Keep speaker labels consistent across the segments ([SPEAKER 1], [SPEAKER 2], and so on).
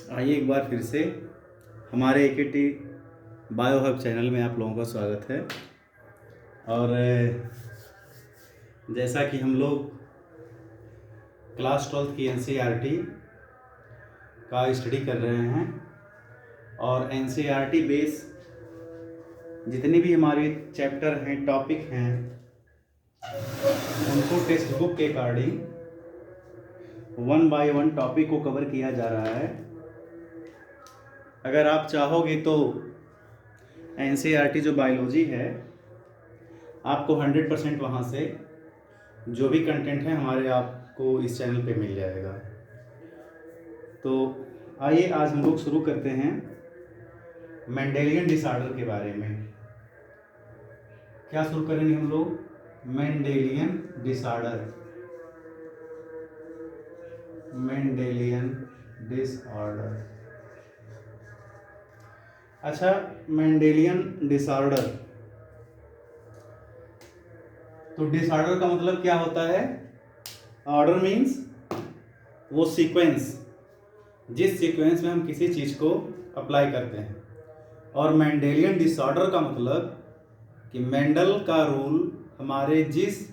[SPEAKER 1] आइए एक बार फिर से हमारे एकेटी बायो हब चैनल में आप लोगों का स्वागत है। और जैसा कि हम लोग क्लास 12 की एनसीईआरटी का स्टडी कर रहे हैं और एनसीईआरटी बेस जितने भी हमारे चैप्टर हैं, टॉपिक हैं, उनको टेक्स्ट बुक के अकॉर्डिंग 1 बाय 1 टॉपिक को कवर किया जा रहा है। अगर आप चाहोगे तो एनसीईआरटी जो बायोलॉजी है, आपको 100% वहाँ से जो भी कंटेंट है हमारे आपको इस चैनल पे मिल जाएगा। तो आइए आज हम लोग शुरू करते हैं मेंडेलियन डिसऑर्डर के बारे में। क्या शुरू करेंगे हम लोग? Mendelian disorder. Mendelian disorder. अच्छा, मेंडेलियन डिसऑर्डर, तो डिसऑर्डर का मतलब क्या होता है? ऑर्डर मीन्स वो सीक्वेंस, जिस सीक्वेंस में हम किसी चीज को अप्लाई करते हैं। और मेंडेलियन डिसऑर्डर का मतलब कि मेंडल का रूल हमारे जिस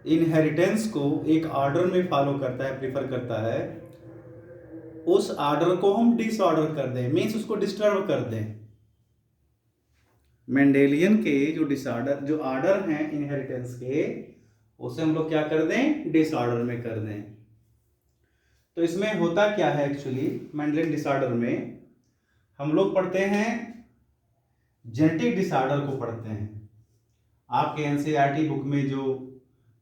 [SPEAKER 1] इनहेरिटेंस को एक ऑर्डर में फॉलो करता है, प्रीफर करता है, उस ऑर्डर को हम डिसऑर्डर कर दें, मीन्स उसको डिस्टर्ब कर दें। मेंडेलियन के जो डिसऑर्डर, जो ऑर्डर हैं इनहेरिटेंस के, उसे हम लोग क्या कर दें? डिसऑर्डर में कर दें। तो इसमें होता क्या है एक्चुअली? मेंडेलियन डिसऑर्डर में हम लोग पढ़ते हैं जेनेटिक डिसऑर्डर को पढ़ते हैं। आपके एनसीईआरटी बुक में जो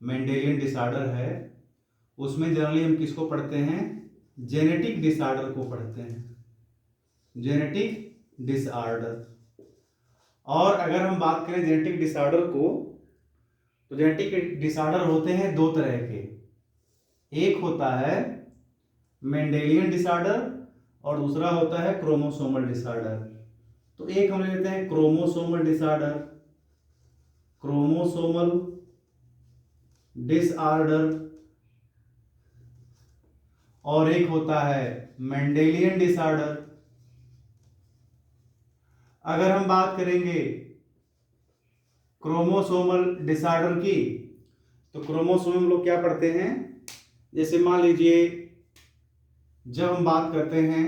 [SPEAKER 1] मेंडेलियन डिसऑर्डर है, उसमें जनरली हम किसको पढ़ते हैं? जेनेटिक डिसऑर्डर को पढ़ते हैं, जेनेटिक डिसऑर्डर। और अगर हम बात करें जेनेटिक डिसऑर्डर को, तो जेनेटिक डिसऑर्डर होते हैं दो तरह के। एक होता है मेंडेलियन डिसऑर्डर और दूसरा होता है क्रोमोसोमल डिसऑर्डर। तो एक हम लेते हैं क्रोमोसोमल डिसऑर्डर, क्रोमोसोमल डिसऑर्डर, और एक होता है मेंडेलियन डिसऑर्डर। अगर हम बात करेंगे क्रोमोसोमल डिसऑर्डर की, तो क्रोमोसोम हम लोग क्या पढ़ते हैं? जैसे मान लीजिए, जब हम बात करते हैं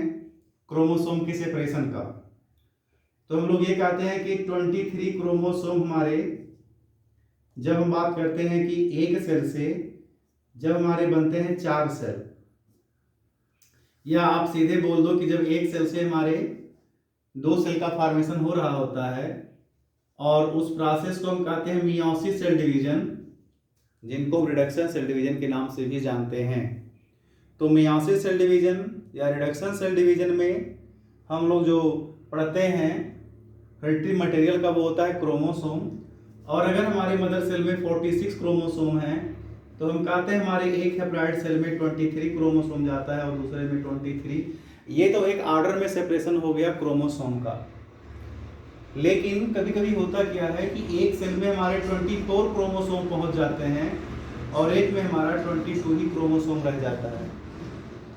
[SPEAKER 1] क्रोमोसोम के सेपरेशन का, तो हम लोग ये कहते हैं कि 23 क्रोमोसोम हमारे, जब हम बात करते हैं कि एक सेल से जब हमारे बनते हैं 4 सेल, या आप सीधे बोल दो कि जब एक सेल से हमारे 2 सेल का फॉर्मेशन हो रहा होता है, और उस प्रोसेस को हम कहते हैं मियोसिस सेल डिवीजन, जिनको रिडक्शन सेल डिवीजन के नाम से भी जानते हैं। तो मियोसिस सेल डिवीजन या रिडक्शन सेल डिवीजन में हम लोग जो पढ़ते हैं हेरिडिटरी मटेरियल का, वो होता है क्रोमोसोम। और अगर हमारे मदर सेल में 46 क्रोमोसोम हैं, तो हम कहते हैं हमारे एक हैप्लॉइड सेल में 23 क्रोमोसोम जाता है और दूसरे में 23। ये तो एक ऑर्डर में सेपरेशन हो गया क्रोमोसोम का। लेकिन कभी कभी होता क्या है कि एक सेल में हमारे 24 क्रोमोसोम पहुंच जाते हैं और एक में हमारा 22 ही क्रोमोसोम रह जाता है।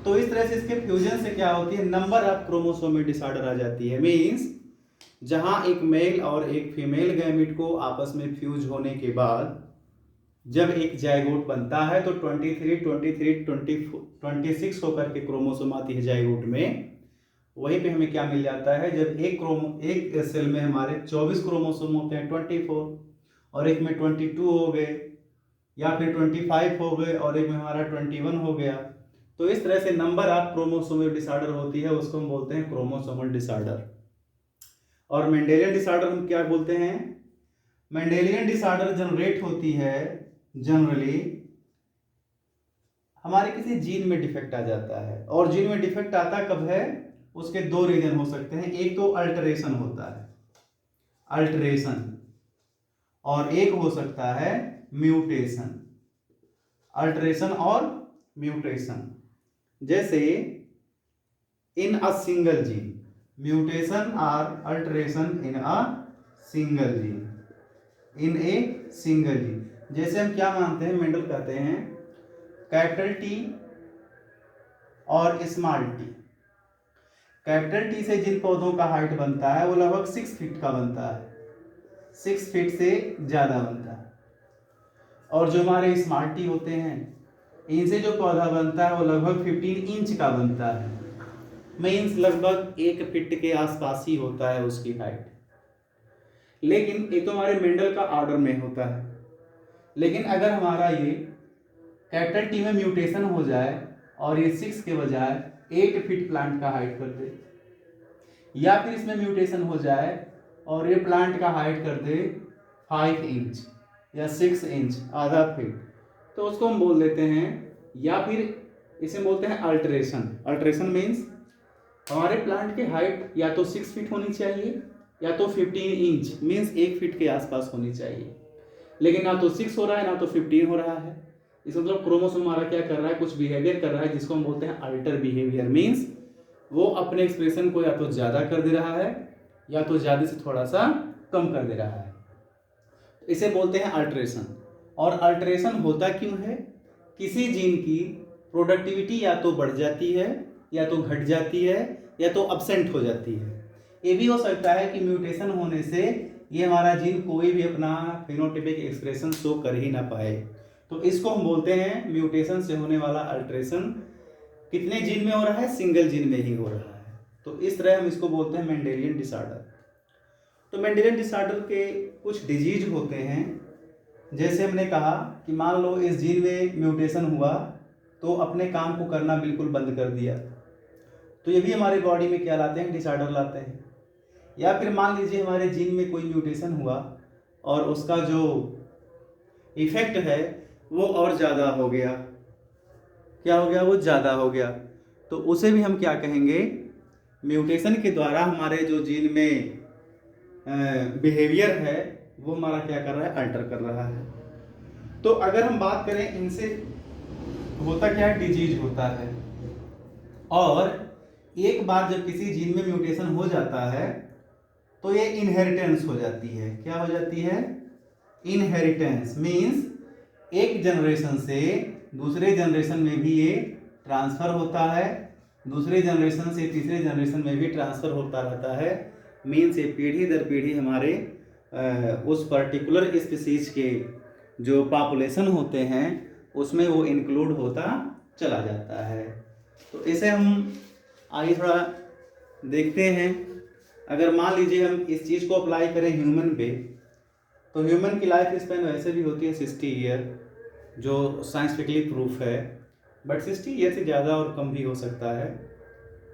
[SPEAKER 1] तो इस तरह से इसके फ्यूजन से क्या होती है? नंबर ऑफ क्रोमोसोम में डिसऑर्डर आ जाती है। मीन्स जहां एक मेल और एक फीमेल गैमीट को आपस में फ्यूज होने के बाद जब एक जाइगोट बनता है, तो 26 होकर के क्रोमोसोम आती है जाइगोट में। वहीं पे हमें क्या मिल जाता है? जब एक सेल में हमारे 24 क्रोमोसोम होते हैं, 24, और एक में 22 हो गए, या फिर 25 हो गए, और एक में हमारा 21 हो गया। तो इस तरह से नंबर ऑफ क्रोमोसोमल डिसऑर्डर होती है, उसको हम बोलते हैं क्रोमोसोमल डिसऑर्डर। और मेंडेलियन डिसऑर्डर हम क्या बोलते हैं? मेंडेलियन डिसऑर्डर जनरेट होती है जनरली हमारे किसी जीन में डिफेक्ट आ जाता है। और जीन में डिफेक्ट आता कब है? उसके 2 रीजन हो सकते हैं। एक तो अल्टरेशन होता है, अल्टरेशन, और एक हो सकता है म्यूटेशन। अल्टरेशन और म्यूटेशन, जैसे इन अ सिंगल जीन, म्यूटेशन और alteration in a single gene, in a single gene. जैसे हम क्या मानते हैं? मेंडल कहते हैं कैपिटल टी और स्मॉल टी। कैपिटल टी से जिन पौधों का हाइट बनता है वो लगभग 6 फीट का बनता है, 6 फीट से ज़्यादा बनता है। और जो हमारे स्मॉल टी होते हैं इनसे जो पौधा बनता है वो लगभग 15 इंच का बनता है, मीन्स लगभग 1 फीट के आसपास ही होता है उसकी हाइट। लेकिन ये तो हमारे मेंडल का ऑर्डर में होता है। लेकिन अगर हमारा ये कैपिटल टी में म्यूटेशन हो जाए और ये 6 के बजाय 8 फीट प्लांट का हाइट कर दे, या फिर इसमें म्यूटेशन हो जाए और ये प्लांट का हाइट कर दे 5 इंच या 6 इंच, आधा फीट, तो उसको हम बोल देते हैं, या फिर इसे बोलते हैं अल्टरेशन। अल्टरेशन मीन्स हमारे प्लांट की हाइट या तो 6 फीट होनी चाहिए या तो 15 इंच मीन्स 1 फीट के आसपास होनी चाहिए, लेकिन ना तो 6 हो रहा है ना तो 15 हो रहा है। इस मतलब क्रोमोसोम हमारा क्या कर रहा है, कुछ बिहेवियर कर रहा है जिसको हम बोलते हैं अल्टर बिहेवियर। मीन्स वो अपने एक्सप्रेशन को या तो ज़्यादा कर दे रहा है या तो ज़्यादा से थोड़ा सा कम कर दे रहा है, इसे बोलते हैं अल्टरेशन। और अल्टरेशन होता क्यों है, किसी जीन की प्रोडक्टिविटी या तो बढ़ जाती है या तो घट जाती है या तो अब्सेंट हो जाती है। ये भी हो सकता है कि म्यूटेशन होने से ये हमारा जीन कोई भी अपना फिनोटाइपिक एक्सप्रेशन शो कर ही ना पाए, तो इसको हम बोलते हैं म्यूटेशन से होने वाला अल्टरेशन। कितने जीन में हो रहा है, सिंगल जीन में ही हो रहा है, तो इस तरह हम इसको बोलते हैं मेंडेलियन डिसऑर्डर। तो मेंडेलियन डिसऑर्डर के कुछ डिजीज होते हैं, जैसे हमने कहा कि मान लो इस जीन में म्यूटेशन हुआ तो अपने काम को करना बिल्कुल बंद कर दिया, तो ये भी हमारे बॉडी में क्या लाते हैं, डिसऑर्डर लाते हैं। या फिर मान लीजिए हमारे जीन में कोई म्यूटेशन हुआ और उसका जो इफेक्ट है वो और ज़्यादा हो गया, क्या हो गया, वो ज़्यादा हो गया, तो उसे भी हम क्या कहेंगे, म्यूटेशन के द्वारा हमारे जो जीन में बिहेवियर है वो हमारा क्या कर रहा है, अल्टर कर रहा है। तो अगर हम बात करें इनसे होता क्या है, डिजीज होता है। और एक बार जब किसी जीन में म्यूटेशन हो जाता है तो ये इनहेरिटेंस हो जाती है। क्या हो जाती है, इनहेरिटेंस मीन्स एक जनरेशन से दूसरे जनरेशन में भी ये ट्रांसफर होता है, दूसरे जनरेशन से तीसरे जनरेशन में भी ट्रांसफर होता रहता है। मीन्स ये पीढ़ी दर पीढ़ी हमारे उस पर्टिकुलर स्पीसीज के जो पॉपुलेशन होते हैं उसमें वो इंक्लूड होता चला जाता है। तो इसे हम आइए थोड़ा देखते हैं। अगर मान लीजिए हम इस चीज़ को अप्लाई करें ह्यूमन पे, तो ह्यूमन की लाइफ स्पैन वैसे भी होती है 60 ईयर, जो साइंटिफिकली प्रूफ है, बट 60 ईयर से ज़्यादा और कम भी हो सकता है,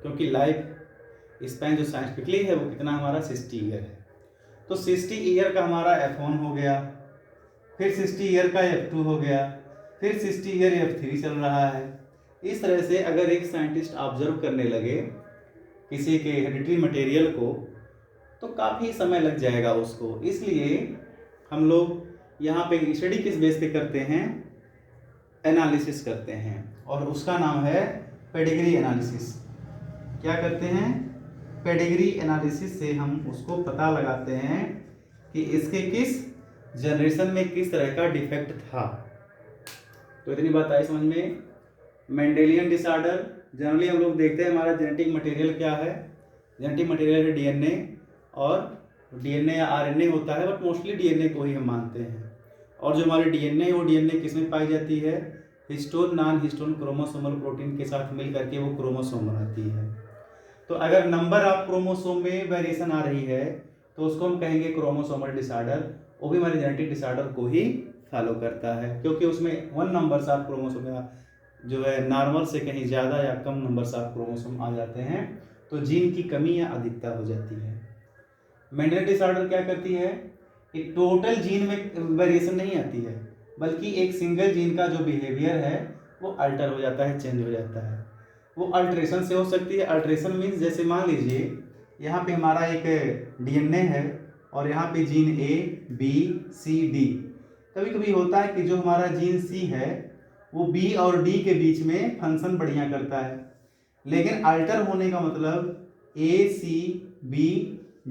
[SPEAKER 1] क्योंकि लाइफ स्पैन जो साइंटिफिकली है वो कितना हमारा 60 ईयर है। तो 60 ईयर का हमारा F1 हो गया, फिर 60 ईयर का F2 हो गया, फिर 60 ईयर F3 चल रहा है। इस तरह से अगर एक साइंटिस्ट ऑब्जर्व करने लगे किसी के हेरिडिटरी मटेरियल को तो काफ़ी समय लग जाएगा उसको। इसलिए हम लोग यहाँ पे स्टडी किस बेस पे करते हैं, एनालिसिस करते हैं, और उसका नाम है पेडिग्री एनालिसिस। क्या करते हैं, पेडिग्री एनालिसिस से हम उसको पता लगाते हैं कि इसके किस जनरेशन में किस तरह का डिफेक्ट था। तो इतनी बात आई समझ में। मेंडेलियन डिसऑर्डर जनरली हम लोग देखते हैं हमारा जेनेटिक मटेरियल क्या है, जेनेटिक मटेरियल है डीएनए, और डीएनए या आरएनए होता है, बट मोस्टली डीएनए को ही हम मानते हैं। और जो हमारे डीएनए वो डीएनए किस में पाई जाती है, histone non histone chromosomal protein के साथ मिल करके वो क्रोमोसोम बनाती है। तो अगर नंबर ऑफ क्रोमोसोम में वेरिएशन आ रही है तो उसको हम कहेंगे क्रोमोसोमल डिसऑर्डर। वो भी हमारे जेनेटिक डिसऑर्डर को ही फॉलो करता है, क्योंकि उसमें 1 नंबर्स ऑफ क्रोमोसोम जो है नॉर्मल से कहीं ज़्यादा या कम नंबर्स ऑफ क्रोमोसोम आ जाते हैं तो जीन की कमी या अधिकता हो जाती है। मेंडेलियन डिसऑर्डर क्या करती है, एक टोटल जीन में वेरिएशन नहीं आती है, बल्कि एक सिंगल जीन का जो बिहेवियर है वो अल्टर हो जाता है, चेंज हो जाता है। वो अल्ट्रेशन से हो सकती है। अल्ट्रेशन मीन्स जैसे मान लीजिए यहाँ पे हमारा एक डीएनए है और यहाँ पे gene A, B, C, D। कभी कभी होता है कि जो हमारा जीन C है वो B और D के बीच में फंक्शन बढ़िया करता है, लेकिन अल्टर होने का मतलब A, C, B,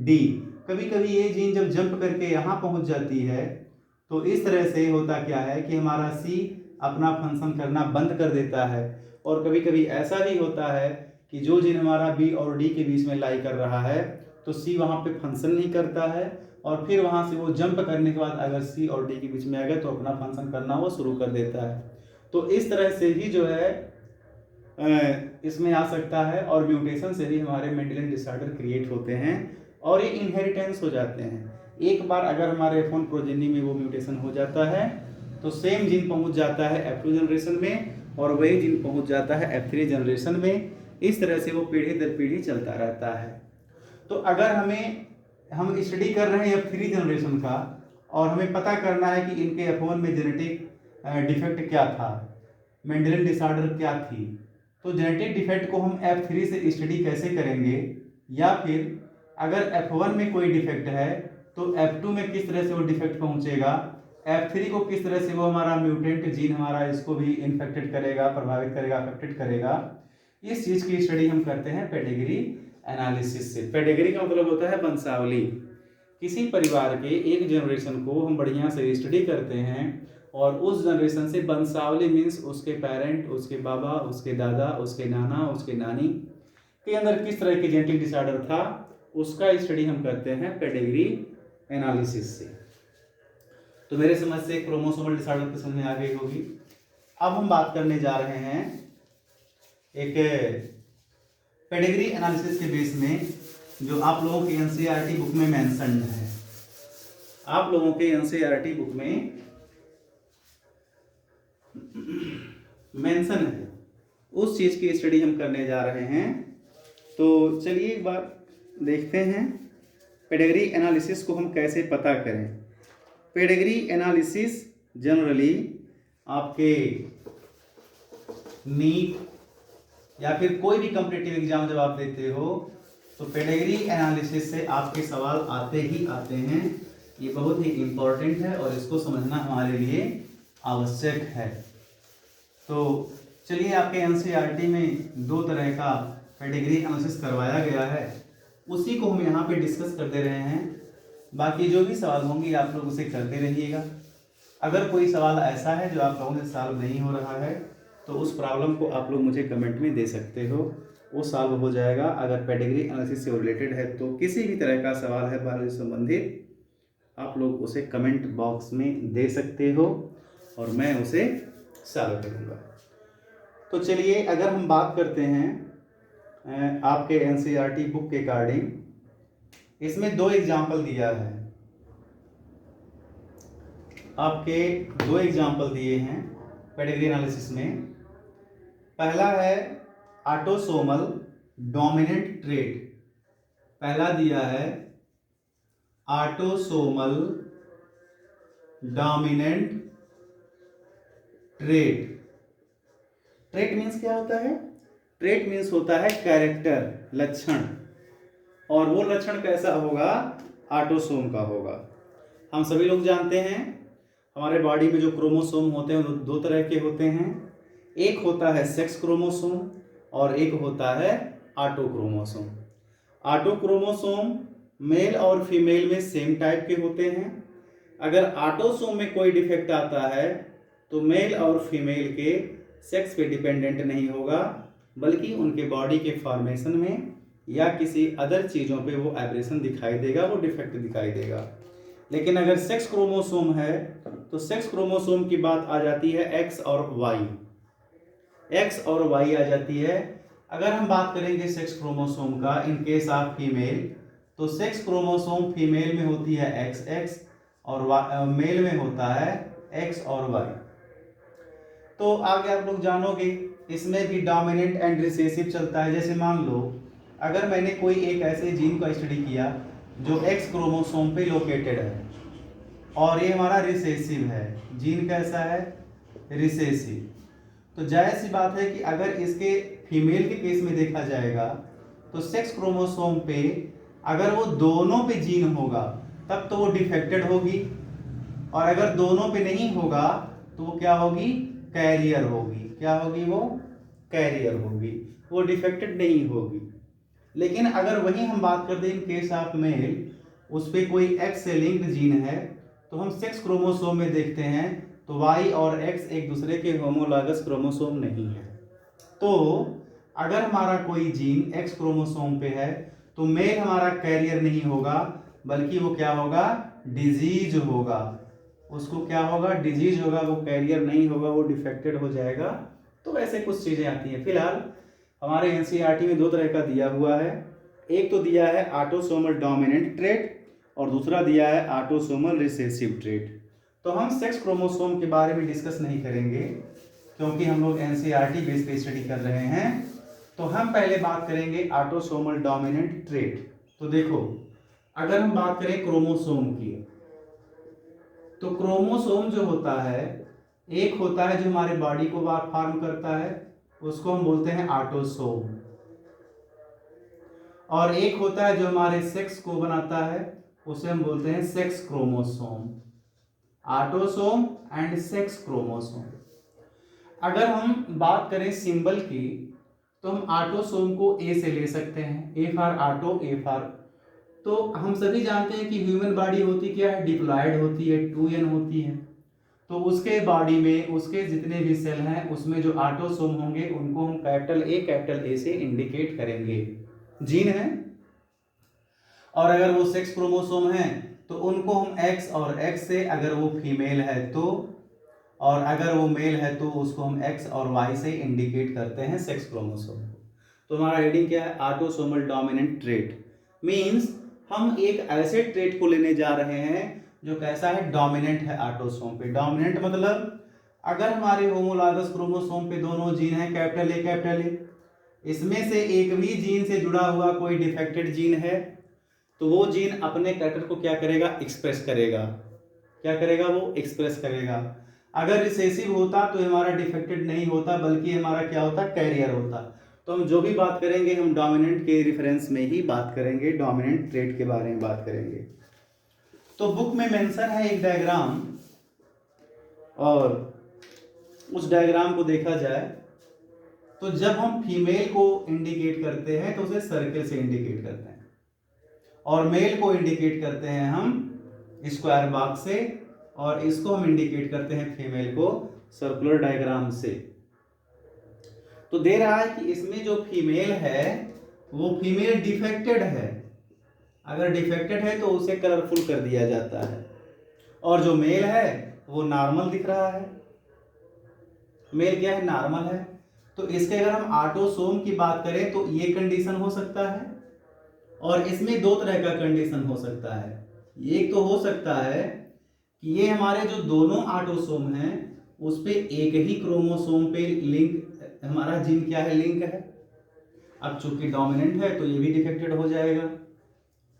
[SPEAKER 1] D। कभी कभी ये जीन जब जंप करके यहाँ पहुँच जाती है तो इस तरह से होता क्या है कि हमारा C अपना फंक्शन करना बंद कर देता है और कभी कभी ऐसा भी होता है कि जो जीन हमारा बी और डी के बीच में लाई कर रहा है तो सी वहाँ पे फंक्शन नहीं करता है, और फिर वहाँ से वो जंप करने के बाद अगर सी और डी के बीच में आ गया तो अपना फंक्शन करना वो शुरू कर देता है। तो इस तरह से ही जो है इसमें आ सकता है, और म्यूटेशन से भी हमारे मेंडेलियन डिसऑर्डर क्रिएट होते हैं और ये इनहेरिटेंस हो जाते हैं। एक बार अगर हमारे F1 प्रोजेनी में वो म्यूटेशन हो जाता है तो सेम जीन पहुंच जाता है F2 जनरेशन में और वही जीन पहुंच जाता है F3 जनरेशन में। इस तरह से वो पीढ़ी दर पीढ़ी चलता रहता है। तो अगर हम स्टडी कर रहे हैं F3 जनरेशन का और हमें पता करना है कि इनके F1 में जेनेटिक डिफेक्ट क्या था, मेंडेलियन डिसऑर्डर क्या थी, तो जेनेटिक डिफेक्ट को हम F3 से स्टडी कैसे करेंगे, या फिर अगर F1 में कोई डिफेक्ट है तो F2 में किस तरह से वो डिफेक्ट पहुंचेगा, F3 को किस तरह से वो हमारा म्यूटेंट जीन हमारा इसको भी इन्फेक्टेड करेगा, प्रभावित करेगा, अफेक्टेड करेगा, इस चीज की स्टडी हम करते हैं पेडिग्री एनालिसिस से। पेडिग्री का मतलब होता है वंशावली। किसी परिवार के एक जनरेशन को हम बढ़िया से स्टडी करते हैं और उस जनरेशन से वंशावली मीन्स उसके पेरेंट, उसके बाबा, उसके दादा, उसके नाना, उसके नानी के अंदर किस तरह के जेनेटिक डिसऑर्डर था, उसका स्टडी हम करते हैं पेडिग्री एनालिसिस से। तो मेरे समझ से क्रोमोसोमल डिसऑर्डर की समझ में आ गई होगी। अब हम बात करने जा रहे हैं एक पेडिग्री एनालिसिस के बेस में जो आप लोगों की एनसीईआरटी बुक में मेंशन्ड है। आप लोगों के एनसीईआरटी बुक में मेंशन है, उस चीज की स्टडी हम करने जा रहे हैं। तो चलिए एक बार देखते हैं पेडिग्री एनालिसिस को हम कैसे पता करें। पेडिग्री एनालिसिस जनरली आपके नीट या फिर कोई भी कॉम्पिटिटिव एग्जाम जब आप देते हो तो पेडिग्री एनालिसिस से आपके सवाल आते ही आते हैं। ये बहुत ही इम्पोर्टेंट है और इसको समझना हमारे लिए आवश्यक है। तो चलिए, आपके एनसीईआरटी में 2 तरह का पेडिग्री एनालिसिस करवाया गया है, उसी को हम यहाँ पे डिस्कस करते रहे हैं। बाकी जो भी सवाल होंगे आप लोग उसे करते रहिएगा। अगर कोई सवाल ऐसा है जो आप लोगों से सॉल्व नहीं हो रहा है तो उस प्रॉब्लम को आप लोग मुझे कमेंट में दे सकते हो, वो सॉल्व हो जाएगा। अगर पेडिग्री एनालिसिस से रिलेटेड है तो किसी भी तरह का सवाल है बायोलॉजी से संबंधित, आप लोग उसे कमेंट बॉक्स में दे सकते हो और मैं उसे सॉल्व करूँगा। तो चलिए, अगर हम बात करते हैं आपके एनसीईआरटी बुक के अकॉर्डिंग, इसमें 2 एग्जाम्पल दिया है। आपके 2 एग्जाम्पल दिए हैं पेडिग्री एनालिसिस में। पहला है ऑटोसोमल डोमिनेंट ट्रेट। पहला दिया है autosomal dominant trait. Trait means क्या होता है? ट्रेट मीन्स होता है कैरेक्टर, लक्षण, और वो लक्षण कैसा होगा? ऑटोसोम का होगा। हम सभी लोग जानते हैं हमारे बॉडी में जो क्रोमोसोम होते हैं वो 2 तरह के होते हैं। एक होता है सेक्स क्रोमोसोम और एक होता है auto chromosome. Auto chromosome male और फीमेल में सेम टाइप के होते हैं। अगर ऑटोसोम में कोई डिफेक्ट आता है तो मेल और फीमेल के सेक्स पे डिपेंडेंट नहीं होगा, बल्कि उनके बॉडी के फॉर्मेशन में या किसी अदर चीज़ों पे वो एब्रेशन दिखाई देगा, वो डिफेक्ट दिखाई देगा। लेकिन अगर सेक्स क्रोमोसोम है तो सेक्स क्रोमोसोम की बात आ जाती है एक्स और वाई, एक्स और वाई आ जाती है। अगर हम बात करेंगे सेक्स क्रोमोसोम का इन केस ऑफ फीमेल, तो सेक्स क्रोमोसोम फीमेल में होती है एक्स एक्स और मेल में होता है एक्स और वाई। तो आगे आप लोग जानोगे इसमें भी डोमिनेंट एंड रिसेसिव चलता है। जैसे मान लो अगर मैंने कोई एक ऐसे जीन का स्टडी किया जो एक्स क्रोमोसोम पे लोकेटेड है और ये हमारा रिसेसिव है, जीन कैसा है? रिसेसिव। तो जाहिर सी बात है कि अगर इसके फीमेल के केस में देखा जाएगा तो सेक्स क्रोमोसोम पे अगर वो दोनों पे जीन होगा तब तो वो डिफेक्टेड होगी, और अगर दोनों पे नहीं होगा तो वो क्या होगी? कैरियर होगी। क्या होगी? वो कैरियर होगी, वो डिफेक्टेड नहीं होगी। लेकिन अगर वही हम बात करते हैं इन केस ऑफ मेल, उस पर कोई एक्स से लिंक्ड जीन है तो हम सेक्स क्रोमोसोम में देखते हैं तो वाई और एक्स एक दूसरे के होमोलॉगस क्रोमोसोम नहीं है। तो अगर हमारा कोई जीन एक्स क्रोमोसोम पे है तो मेल हमारा कैरियर नहीं होगा, बल्कि वो क्या होगा, डिजीज होगा। उसको क्या होगा, डिजीज होगा, वो कैरियर नहीं होगा, वो डिफेक्टेड हो जाएगा। तो ऐसे कुछ चीजें आती हैं। फिलहाल हमारे एनसीईआरटी में दो तरह का दिया हुआ है, एक तो दिया है ऑटोसोमल डोमिनेंट ट्रेट और दूसरा दिया है ऑटोसोमल रिसेसिव ट्रेट। तो हम सेक्स क्रोमोसोम के बारे में डिस्कस नहीं करेंगे क्योंकि हम लोग एनसीईआरटी बेस पे स्टडी कर रहे हैं। तो हम पहले बात करेंगे ऑटोसोमल डोमिनेंट ट्रेट। तो देखो, अगर हम बात करें क्रोमोसोम की, तो क्रोमोसोम जो होता है, एक होता है जो हमारे बॉडी को फॉर्म करता है, उसको हम बोलते हैं ऑटोसोम, और एक होता है जो हमारे सेक्स को बनाता है, उसे हम बोलते हैं sex chromosome. Autosome and sex chromosome. अगर हम बात करें सिंबल की, तो हम ऑटोसोम को ए से ले सकते हैं, A for auto, A for. तो हम सभी जानते हैं कि ह्यूमन बॉडी होती क्या है, डिप्लॉयड होती है, 2n होती है। तो उसके बॉडी में उसके जितने भी सेल हैं उसमें जो ऑटोसोम होंगे उनको हम कैपिटल ए से इंडिकेट करेंगे, जीन है। और अगर वो सेक्स क्रोमोसोम है तो उनको हम एक्स और एक्स से, अगर वो फीमेल है तो, और अगर वो मेल है तो उसको हम एक्स और वाई से इंडिकेट करते हैं सेक्स क्रोमोसोम को। तो हमारा हेडिंग क्या है, ऑटोसोमल डोमिनेंट ट्रेट। मींस हम एक ऐसे ट्रेट को लेने जा रहे हैं जो कैसा है, डोमिनेंट है ऑटोसोम पे। डोमिनेंट मतलब अगर हमारे होमोलॉगस क्रोमोसोम पे दोनों जीन है कैपिटल ए, इसमें से एक भी जीन से जुड़ा हुआ कोई डिफेक्टेड जीन है तो वो जीन अपने कैरेक्टर को क्या करेगा, एक्सप्रेस करेगा। क्या करेगा, वो एक्सप्रेस करेगा। अगर रिसेसिव होता तो हमारा डिफेक्टेड नहीं होता, बल्कि हमारा क्या होता, कैरियर होता। तो हम जो भी बात करेंगे हम डोमिनेंट के रेफरेंस में ही बात करेंगे, डोमिनेंट ट्रेट के बारे में बात करेंगे। तो बुक में मेंशन है एक डायग्राम, और उस डायग्राम को देखा जाए तो जब हम फीमेल को इंडिकेट करते हैं तो उसे सर्कल से इंडिकेट करते हैं, और मेल को इंडिकेट करते हैं हम स्क्वायर बॉक्स से, और इसको हम इंडिकेट करते हैं फीमेल को सर्कुलर डायग्राम से। तो दे रहा है कि इसमें जो फीमेल है वो फीमेल डिफेक्टेड है। अगर डिफेक्टेड है तो उसे कलरफुल कर दिया जाता है, और जो मेल है वो नॉर्मल दिख रहा है। मेल क्या है, नॉर्मल है। तो इसके अगर हम ऑटोसोम की बात करें तो ये कंडीशन हो सकता है, और इसमें दो तरह का कंडीशन हो सकता है। एक तो हो सकता है कि ये हमारे जो दोनों ऑटोसोम हैं उस पे एक ही क्रोमोसोम पे लिंक, हमारा जीन क्या है, लिंक है। अब चूंकि डोमिनेंट है तो ये भी डिफेक्टेड हो जाएगा।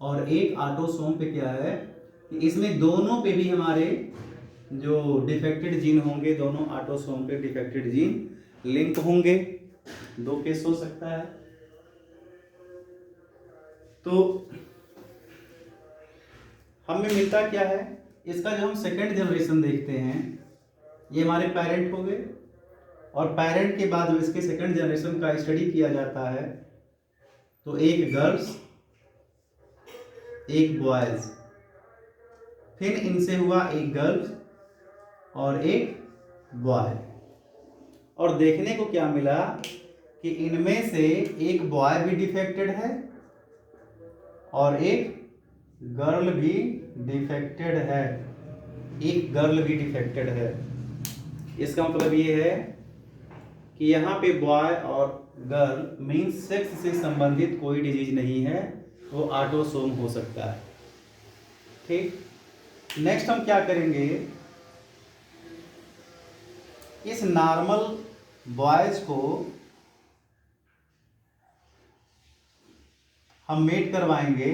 [SPEAKER 1] और एक ऑटोसोम पे क्या है कि इसमें दोनों पे भी हमारे जो डिफेक्टेड जीन होंगे, दोनों ऑटोसोम पे डिफेक्टेड जीन लिंक होंगे। दो केस हो सकता है। तो हमें मिलता क्या है, इसका जो हम सेकेंड जनरेशन देखते हैं, ये हमारे पेरेंट हो गए, और पेरेंट के बाद जो इसके सेकेंड जनरेशन का स्टडी किया जाता है तो एक गर्ल्स एक बॉयज, फिर इनसे हुआ एक गर्ल्स और एक बॉय, और देखने को क्या मिला कि इनमें से एक बॉय भी डिफेक्टेड है और एक गर्ल भी डिफेक्टेड है, एक गर्ल भी डिफेक्टेड है। इसका मतलब ये है कि यहाँ पे बॉय और गर्ल मीन्स सेक्स से संबंधित कोई डिजीज नहीं है, वो ऑटोसोम हो सकता है। ठीक, नेक्स्ट हम क्या करेंगे, इस नॉर्मल बॉयज को हम मेट करवाएंगे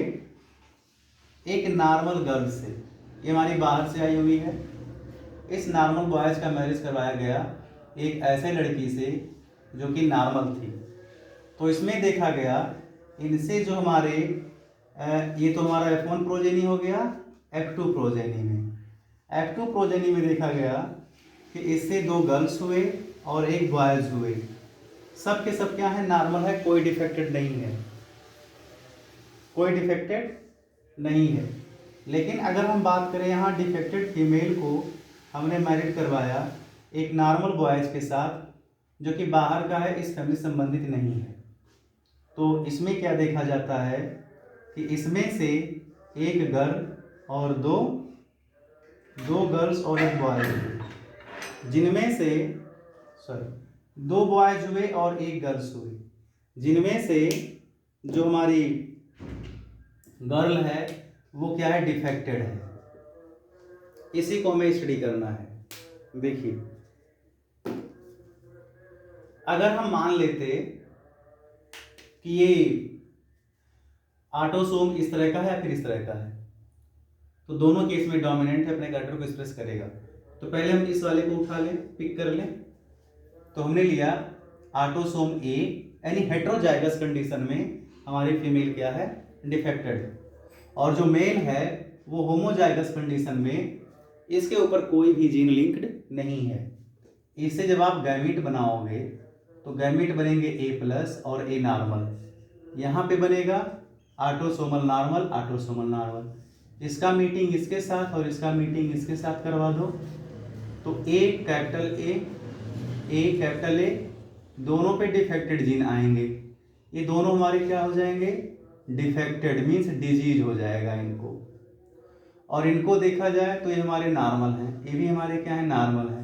[SPEAKER 1] एक नॉर्मल गर्ल से। ये हमारी बाहर से आई हुई है। इस नॉर्मल बॉयज का मैरिज करवाया गया एक ऐसे लड़की से जो कि नॉर्मल थी। तो इसमें देखा गया इनसे जो हमारे ये तो हमारा F1 प्रोजेनी हो गया, F2 प्रोजेनी में, F2 प्रोजेनी में देखा गया कि इससे दो गर्ल्स हुए और एक बॉयज हुए। सब के सब क्या है, नॉर्मल है, कोई डिफेक्टेड नहीं है, कोई डिफेक्टेड नहीं है। लेकिन अगर हम बात करें यहाँ डिफेक्टेड फीमेल को हमने मैरिड करवाया एक नॉर्मल बॉयज के साथ, जो कि बाहर का है, इस फैमिली संबंधित नहीं है। तो इसमें क्या देखा जाता है कि इसमें से एक गर्ल और दो गर्ल्स और एक बॉय हुए, जिनमें से दो बॉयज हुए और एक गर्ल्स हुई, जिनमें से जो हमारी गर्ल है वो क्या है, डिफेक्टेड है। इसी को हमें स्टडी करना है। देखिए, अगर हम मान लेते कि ये ऑटोसोम इस तरह का है या फिर इस तरह का है, तो दोनों केस में डोमिनेंट है, अपने कैरेक्टर को एक्सप्रेस करेगा। तो पहले हम इस वाले को उठा लें, पिक कर लें। तो हमने लिया ऑटोसोम ए, यानी हेट्रोजाइगस कंडीशन में हमारी फीमेल क्या है, डिफेक्टेड, और जो मेल है वो होमोजाइगस कंडीशन में इसके ऊपर कोई भी जीन लिंक्ड नहीं है। इससे जब आप गैमीट बनाओगे तो गैमीट बनेंगे A+ और A नॉर्मल। यहाँ पे बनेगा ऑटोसोमल नॉर्मल, ऑटोसोमल नॉर्मल। इसका मीटिंग इसके साथ और इसका मीटिंग इसके साथ करवा दो, तो A कैपिटल A दोनों पे डिफेक्टेड जीन आएंगे। ये दोनों हमारे क्या हो जाएंगे, डिफेक्टेड, मीन्स डिजीज हो जाएगा इनको। और इनको देखा जाए तो ये हमारे नॉर्मल हैं, ये भी हमारे क्या है, नॉर्मल हैं।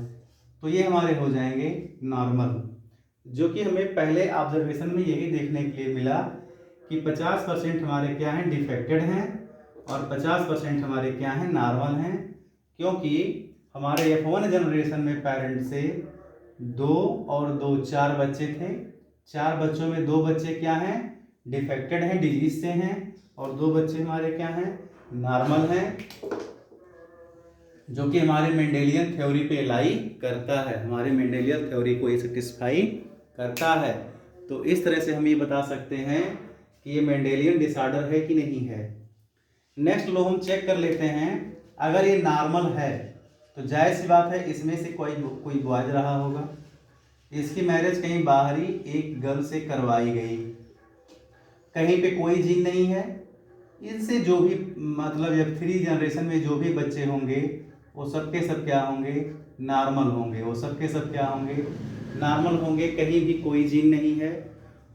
[SPEAKER 1] तो ये हमारे हो जाएंगे नॉर्मल, जो कि हमें पहले ऑब्जर्वेशन में यही देखने के लिए मिला कि 50% हमारे क्या हैं, डिफेक्टेड हैं, और 50% हमारे क्या हैं, नॉर्मल हैं। क्योंकि हमारे F1 जनरेशन में पेरेंट से 2 और 2 4 बच्चे थे। 4 बच्चों में 2 बच्चे क्या हैं, डिफेक्टेड हैं, डिजीज से हैं, और 2 बच्चे हमारे क्या हैं, नॉर्मल हैं, जो कि हमारे मेंडेलियन थ्योरी पे लाई करता है, हमारे मेंडेलियन थ्योरी को ये सेटिस्फाई करता है। तो इस तरह से हम ये बता सकते हैं कि ये मेंडेलियन डिसऑर्डर है कि नहीं है। नेक्स्ट लो हम चेक कर लेते हैं, अगर ये नॉर्मल है तो जायज़ सी बात है इसमें से कोई बॉयज रहा होगा। इसकी मैरिज कहीं बाहरी एक गर्ल से करवाई गई, कहीं पे कोई जीन नहीं है, इनसे जो भी मतलब F3 जनरेशन में जो भी बच्चे होंगे वो सब के सब क्या होंगे, नॉर्मल होंगे। वो सब के सब क्या होंगे, नॉर्मल होंगे, कहीं भी कोई जीन नहीं है।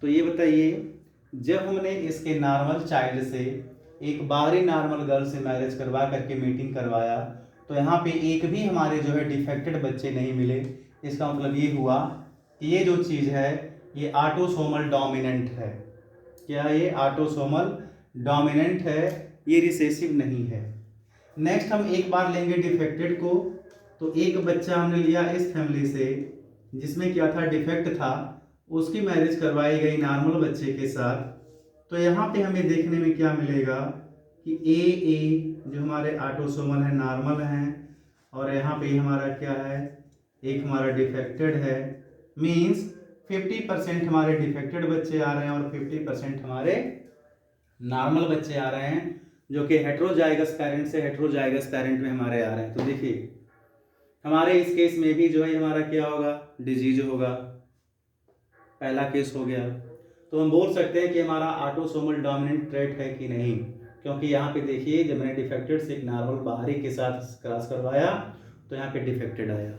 [SPEAKER 1] तो ये बताइए, जब हमने इसके नॉर्मल चाइल्ड से एक बाहरी नॉर्मल गर्ल से मैरिज करवा करके मीटिंग करवाया, तो यहाँ पे एक भी हमारे जो है डिफेक्टेड बच्चे नहीं मिले। इसका मतलब ये हुआ कि ये जो चीज़ है ये ऑटोसोमल डोमिनेंट है। क्या ये ऑटोसोमल डोमिनेंट है, ये रिसेसिव नहीं है। नेक्स्ट हम एक बार लेंगे डिफेक्टेड को। तो एक बच्चा हमने लिया इस फैमिली से जिसमें क्या था, डिफेक्ट था, उसकी मैरिज करवाई गई नॉर्मल बच्चे के साथ। तो यहाँ पे हमें देखने में क्या मिलेगा कि ए जो हमारे ऑटोसोमल है, नॉर्मल हैं, और यहाँ पे हमारा क्या है, एक हमारा डिफेक्टेड है। मीन्स 50% हमारे डिफेक्टेड बच्चे आ रहे हैं और 50% हमारे नॉर्मल बच्चे आ रहे हैं, जो कि हेट्रोजाइगस पेरेंट से हेट्रोजाइगस पेरेंट में हमारे आ रहे हैं। तो देखिए, हमारे इस केस में भी जो है हमारा क्या होगा, डिजीज होगा, पहला केस हो गया। तो हम बोल सकते हैं कि हमारा ऑटोसोमल डोमिनेंट ट्रेट है कि नहीं, क्योंकि यहाँ पे देखिए जब मैंने डिफेक्टेड से एक नॉर्मल बाहरी के साथ क्रॉस करवाया तो यहाँ पे डिफेक्टेड आया।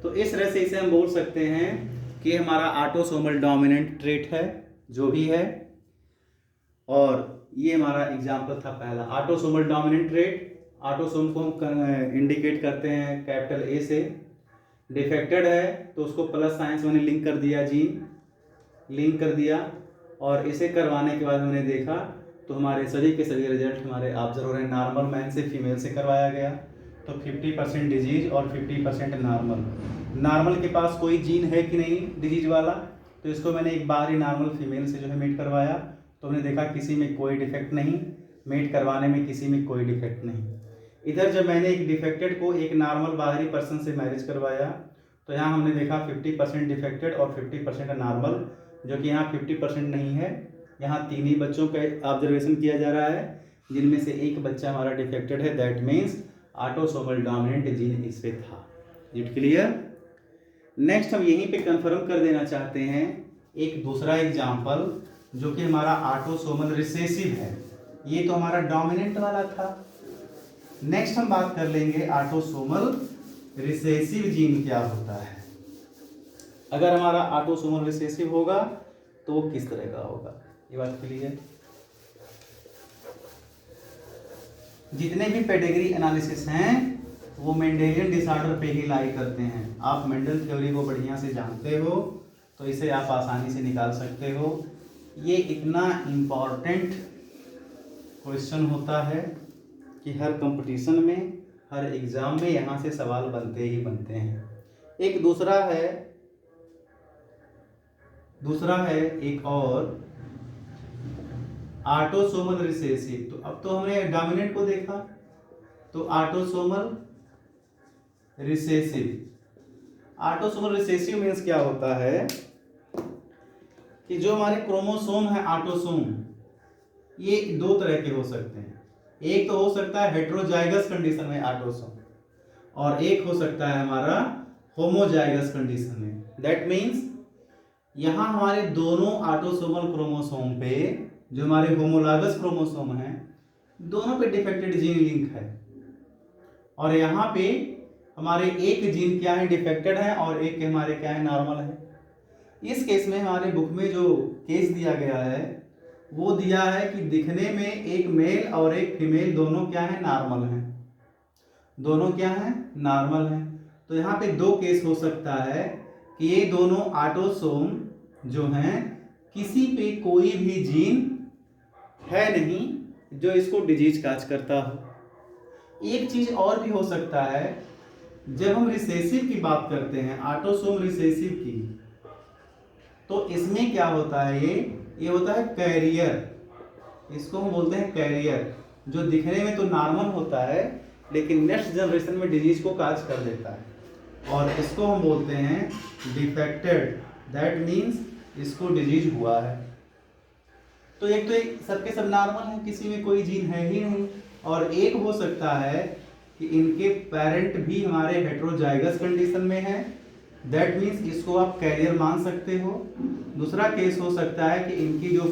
[SPEAKER 1] तो इस तरह से इसे हम बोल सकते हैं कि हमारा ऑटोसोमल डोमिनेंट ट्रेट है जो भी है। और ये हमारा एग्जाम्पल था पहला, ऑटोसोमल डोमिनेंट ट्रेट। ऑटोसोम को हम इंडिकेट करते हैं कैपिटल A से। डिफेक्टेड है तो उसको प्लस साइंस मैंने लिंक कर दिया, जीन लिंक कर दिया, और इसे करवाने के बाद हमने देखा तो हमारे सभी के सभी रिजल्ट हमारे ऑब्जर्व हो रहे हैं। नॉर्मल मैन से फीमेल से करवाया गया तो 50% डिजीज और 50% नॉर्मल। नॉर्मल के पास कोई जीन है कि नहीं डिजीज वाला, तो इसको मैंने एक बाहरी नॉर्मल फीमेल से जो है मीट करवाया, तो हमने देखा किसी में कोई डिफेक्ट नहीं, मीट करवाने में किसी में कोई डिफेक्ट नहीं। इधर जब मैंने एक डिफेक्टेड को एक नॉर्मल बाहरी पर्सन से मैरिज करवाया तो यहाँ हमने देखा 50% डिफेक्टेड और 50% नॉर्मल, जो कि यहाँ 50% नहीं है। यहाँ 3 ही बच्चों का ऑब्जर्वेशन किया जा रहा है, जिनमें से एक बच्चा हमारा डिफेक्टेड है। That means autosomal dominant gene इस पे था। It clear. नेक्स्ट हम यहीं पे कंफर्म कर देना चाहते हैं एक दूसरा एग्जाम्पल, जो कि हमारा ऑटोसोमल रिसेसिव है। ये तो हमारा डोमिनेंट वाला था। नेक्स्ट हम बात कर लेंगे ऑटोसोमल रिसेसिव जीन क्या होता है। अगर हमारा ऑटोसोमल रिसेसिव होगा तो वो किस तरह का होगा, ये बात क्लियर। जितने भी पेडिग्री एनालिसिस हैं वो मेंडेलियन डिसऑर्डर पे ही लाई करते हैं। आप मेंडल थ्योरी को बढ़िया से जानते हो तो इसे आप आसानी से निकाल सकते हो। ये इतना इम्पॉर्टेंट क्वेश्चन होता है कि हर कंपटीशन में, हर एग्जाम में यहाँ से सवाल बनते ही बनते हैं। एक दूसरा है एक और ऑटोसोमल रिसेसिव। तो अब तो हमने डोमिनेंट को देखा, तो ऑटोसोमल रिसेसिव मीन्स क्या होता है कि जो हमारे क्रोमोसोम है ऑटोसोम, ये दो तरह के हो सकते हैं। एक तो हो सकता है हेटेरोजाइगस कंडीशन में ऑटोसोम, और एक हो सकता है हमारा होमोजाइगस कंडीशन में। दैट मीन्स यहाँ हमारे दोनों ऑटोसोमल क्रोमोसोम पे, जो हमारे होमोलॉगस क्रोमोसोम हैं, दोनों पे डिफेक्टेड जीन लिंक है, और यहाँ पे हमारे एक जीन क्या है, डिफेक्टेड है, और एक हमारे क्या है, नॉर्मल है। इस केस में हमारे बुक में जो केस दिया गया है वो दिया है कि दिखने में एक मेल और एक फीमेल दोनों क्या है, नॉर्मल हैं। दोनों क्या है, नॉर्मल हैं। तो यहाँ पे दो केस हो सकता है कि ये दोनों ऑटोसोम जो हैं, किसी पे कोई भी जीन है नहीं जो इसको डिजीज काज करता हो। एक चीज और भी हो सकता है, जब हम रिसेसिव की बात करते हैं, ऑटोसोम रिसेसिव की, तो इसमें क्या होता है, ये होता है कैरियर। इसको हम बोलते हैं कैरियर, जो दिखने में तो नॉर्मल होता है लेकिन नेक्स्ट जनरेशन में डिजीज को काज कर देता है, और इसको हम बोलते हैं डिफेक्टेड। दैट मीन्स इसको डिजीज हुआ है। तो एक सबके सब नॉर्मल है, किसी में कोई जीन है ही नहीं, और एक हो सकता है कि इनके पेरेंट भी हमारे हेटेरोजाइगस कंडीशन में है। दैट मीन्स इसको आप कैरियर मान सकते हो। दूसरा केस हो सकता है कि इनकी जो